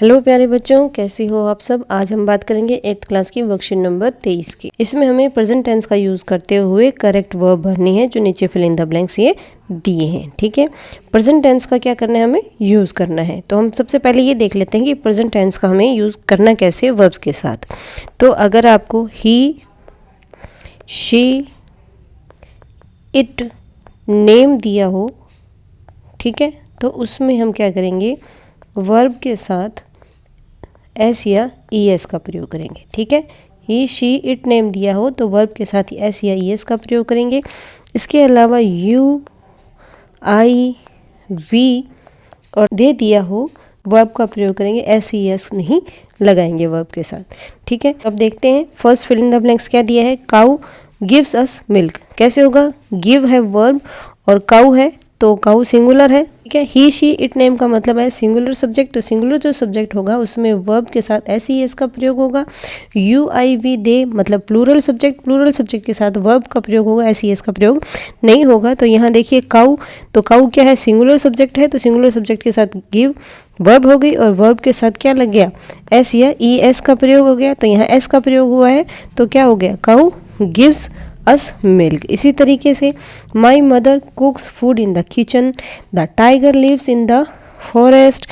Hello प्यारे बच्चों, कैसे हो आप सब। आज हम बात करेंगे 8th क्लास की वर्कशीट नंबर 23 की। इसमें हमें प्रेजेंट टेंस का यूज करते हुए करेक्ट वर्ब भरनी है जो नीचे फिल इन द ब्लैंक्स ये दिए हैं। ठीक है, प्रेजेंट टेंस का क्या करना है, हमें यूज करना है। तो हम सबसे पहले ये देख लेते हैं कि प्रेजेंट टेंस का हमें यूज करना कैसे वर्ब्स के साथ। तो अगर आपको ही, शी, इट नेम दिया हो, ठीक है, तो उसमें हम क्या करेंगे, वर्ब के साथ एस या ई एस का प्रयोग करेंगे। ठीक है, ही, शी, इट नेम दिया हो तो वर्ब के साथ एस या ई एस का प्रयोग करेंगे। इसके अलावा यू, आई, वी और दे दिया हो, वर्ब का प्रयोग करेंगे, एस ई एस नहीं लगाएंगे वर्ब के साथ। ठीक है, अब देखते हैं first fill in the blanks क्या दिया है। काऊ गिव्स अस मिल्क, कैसे होगा, गिव है वर्ब और काऊ है तो काऊ सिंगुलर है। ठीक है, ही, शी, इट नेम का मतलब है सिंगुलर सब्जेक्ट, तो सिंगुलर जो सब्जेक्ट होगा उसमें वर्ब के साथ एस ई एस का प्रयोग होगा। यू, आई, वी, दे मतलब प्लूरल सब्जेक्ट, प्लूरल सब्जेक्ट के साथ वर्ब का प्रयोग होगा, एस ई एस का प्रयोग नहीं होगा। तो यहाँ देखिए काऊ, तो काऊ क्या है, सिंगुलर सब्जेक्ट है, तो सिंगुलर सब्जेक्ट के साथ गिव वर्ब हो गई और वर्ब के साथ क्या लग गया, एस या ई एस का प्रयोग हो गया। तो यहाँ एस का प्रयोग हुआ है तो क्या हो गया, काऊ गिव्स अस मिल्क। इसी तरीके से my mother cooks food in the kitchen, the tiger lives in the forest.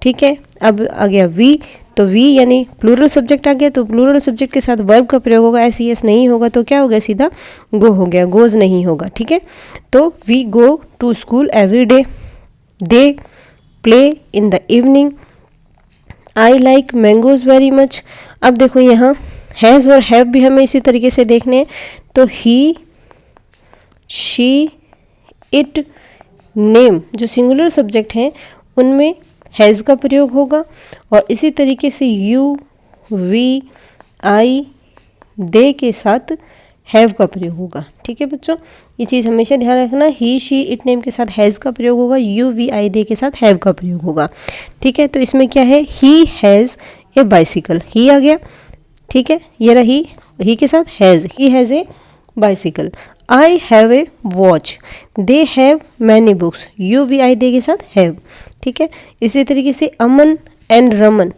ठीक है, अब आ गया वी, तो वी यानी प्लूरल सब्जेक्ट आ गया, तो प्लूरल सब्जेक्ट के साथ वर्ब का प्रयोग होगा, एस ई एस नहीं होगा तो क्या हो गया, सीधा गो हो गया, गोज नहीं होगा। ठीक है, तो we go to school every day, they play in the evening, I like mangoes very much. अब देखो यहाँ हैज़ और हैव भी हमें इसी तरीके से देखने हैं। तो ही, शी, इट, नेम जो सिंगुलर सब्जेक्ट हैं उनमें हैज़ का प्रयोग होगा और इसी तरीके से यू, वी, आई, दे के साथ हैव का प्रयोग होगा। ठीक है बच्चों, ये चीज़ हमेशा ध्यान रखना, ही, शी, इट नेम के साथ हैज़ का प्रयोग होगा, यू, वी, आई, दे के साथ हैव का प्रयोग होगा। ठीक है, तो इसमें क्या है, ही हैज़ ए बाइसिकल, ही आ गया। ठीक है, ये रही, ही के साथ has, he has a bicycle. I have a watch, they have many books, you, we, I, they के साथ हैव। ठीक है, इसी तरीके से Aman and Raman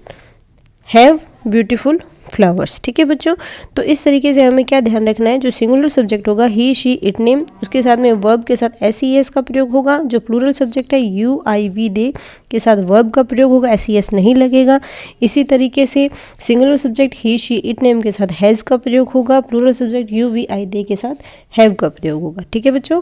have beautiful flowers. ठीक है बच्चों, तो इस तरीके से हमें क्या ध्यान रखना है, जो सिंगुलर सब्जेक्ट होगा ही, शी, इट नेम, उसके साथ में वर्ब के साथ एस ई एस का प्रयोग होगा। जो प्लूरल सब्जेक्ट है यू, आई, वी, दे के साथ वर्ब का प्रयोग होगा, एस ई एस नहीं लगेगा। इसी तरीके से singular subject he, she, it name के साथ हैज़ का प्रयोग होगा, plural subject you, we, I, they के साथ हैव का प्रयोग होगा। ठीक है बच्चों।